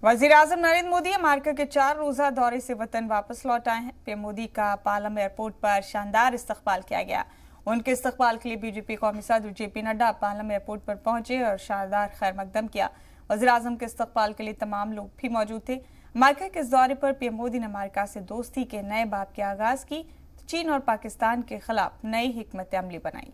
वज़ीर-ए-आज़म नरेंद्र मोदी अमेरिका के 4 रोज़ा दौरे से वतन वापस लौट आए हैं। पीएम मोदी का पालम एयरपोर्ट पर शानदार इस्तकबाल किया गया। उनके इस्तकबाल के लिए बीजेपी कौमी सदर जेपी नड्डा पालम एयरपोर्ट पर पहुंचे और शानदार खैर मकदम किया। वज़ीर-ए-आज़म के इस्तकबाल के लिए तमाम लोग भी मौजूद थे। अमेरिका के इस दौरे पर पीएम मोदी ने अमेरिका से दोस्ती के नए बाब के आगाज की, चीन और पाकिस्तान के खिलाफ नई हिकमत अमली बनाई।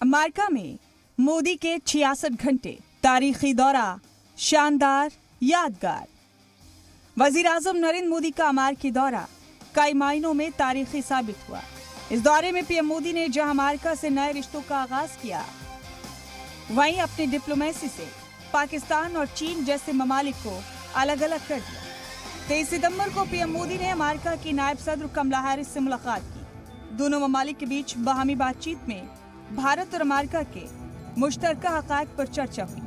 अमेरिका में मोदी के 66 घंटे तारीखी दौरा शानदार यादगार। वज़ीर-ए-आज़म नरेंद्र मोदी का अमेरिकी दौरा कई मायनों में तारीखी साबित हुआ। इस दौरे में पीएम मोदी ने जहां अमेरिका से नए रिश्तों का आगाज किया, वहीं अपनी डिप्लोमेसी से पाकिस्तान और चीन जैसे ममालिक को अलग अलग कर दिया। 23 सितंबर को पीएम मोदी ने अमेरिका की नायब सदर कमला हैरिस से मुलाकात की। दोनों ममालिक के बीच बाहमी बातचीत में भारत और अमेरिका के मुश्तरका हक़ाइक़ पर चर्चा हुई।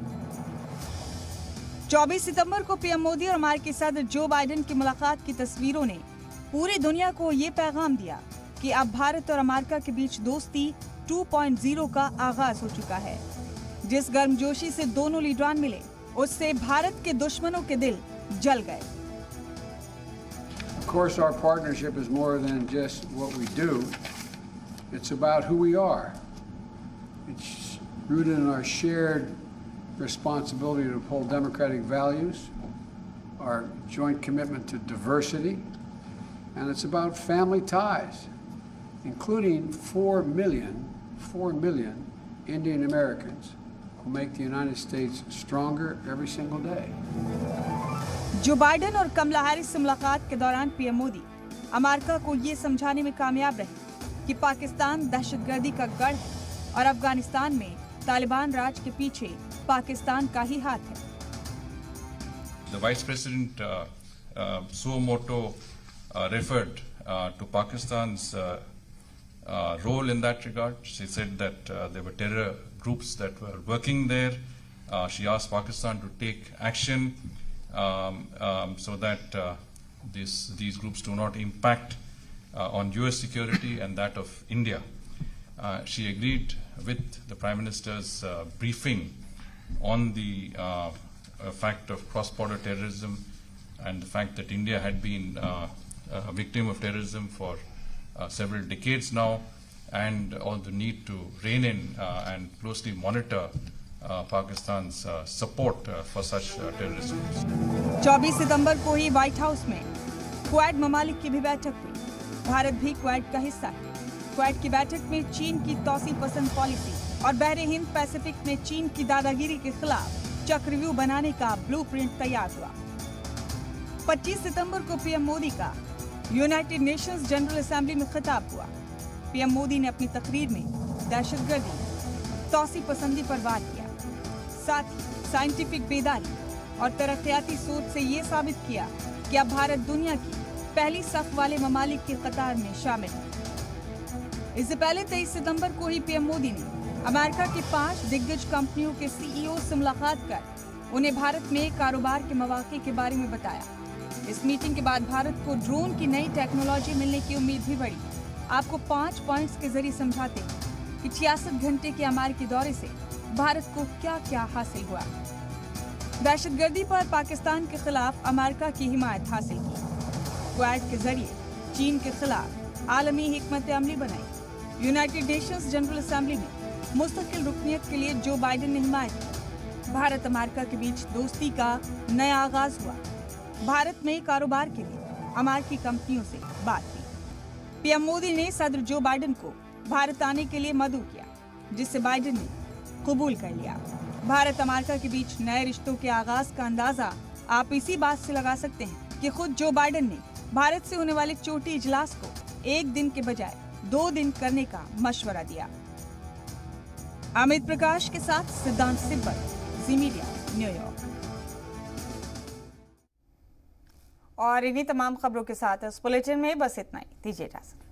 24 सितंबर को पीएम मोदी और अमेरिकी सदर जो बाइडेन की मुलाकात की तस्वीरों ने पूरी दुनिया को ये पैगाम दिया कि अब भारत और अमेरिका के बीच दोस्ती 2.0 का आगाज हो चुका है। जिस गर्मजोशी से दोनों लीडरान मिले, उससे भारत के दुश्मनों के दिल जल गए। Of course, our partnership is more than just what we do. It's about who we are. It's rooted in our shared responsibility to uphold democratic values, our joint commitment to diversity, and it's about family ties, including 4 million Indian Americans who make the United States stronger every single day. Joe Biden और कमला Harris से मुलाकात के दौरान PM Modi America को ये समझाने में कामयाब रहे कि पाकिस्तान दहशतगर्दी का गढ़ है और अफगानिस्तान में तालिबान राज के पीछे पाकिस्तान का ही हाथ है। The Vice President Suomoto referred to Pakistan's role in that regard. She said that there were terror groups that were working there. She asked Pakistan to take action so that these groups do not impact on US security and that of India. She agreed with the Prime Minister's briefing on the fact of cross-border terrorism and the fact that India had been a victim of terrorism for several decades now, and all the need to rein in and closely monitor Pakistan's support for such terrorist groups. 24 सितंबर को ही white house में quad ममालिक की भी बैठक हुई। भारत भी quad का हिस्सा है। क्वाड की बैठक में चीन की तौसी पसंद पॉलिसी और बहरे हिंद पैसिफिक में चीन की दादागिरी के खिलाफ चक्रव्यूह बनाने का ब्लूप्रिंट तैयार हुआ। 25 सितंबर को पीएम मोदी का यूनाइटेड नेशंस जनरल असेंबली में खिताब हुआ। पीएम मोदी ने अपनी तकरीर में दहशतगर्दी, तौसी पसंदी पर वार किया, साथ ही साइंटिफिक बेदारी और तरक्याती सोच से ये साबित किया कि अब भारत दुनिया की पहली सफ वाले ममालिक की कतार में शामिल है। इससे पहले 23 सितंबर को ही पीएम मोदी ने अमेरिका की 5 दिग्गज कंपनियों के सीईओ से मुलाकात कर उन्हें भारत में कारोबार के मौके के बारे में बताया। इस मीटिंग के बाद भारत को ड्रोन की नई टेक्नोलॉजी मिलने की उम्मीद भी बढ़ी। आपको 5 पॉइंट्स के जरिए समझाते हैं कि 66 घंटे के अमेरिकी दौरे से भारत को क्या क्या हासिल हुआ। दहशतगर्दी पर पाकिस्तान के खिलाफ अमेरिका की हिमायत हासिल की। क्वाड के जरिए चीन के खिलाफ आलमी हिकमत अमली बनाई। यूनाइटेड नेशंस जनरल असेंबली में मुस्तकिल रुकनियत के लिए जो बाइडेन ने हिमायत की। भारत अमेरिका के बीच दोस्ती का नया आगाज हुआ। भारत में कारोबार के लिए अमेरिकी कंपनियों से बात की। पीएम मोदी ने सदर जो बाइडेन को भारत आने के लिए मदऊ किया, जिससे बाइडेन ने कबूल कर लिया। भारत अमेरिका के बीच नए रिश्तों के आगाज का अंदाजा आप इसी बात से लगा सकते हैं कि खुद जो बाइडेन ने भारत से होने वाले चोटी इजलास को 1 दिन के बजाय 2 दिन करने का मशवरा दिया। अमित प्रकाश के साथ सिद्धांत सिब्बत, जी मीडिया। न्यूयॉर्क। और इन्हीं तमाम खबरों के साथ इस बुलेटिन में बस इतना ही। दीजिए इजाजत।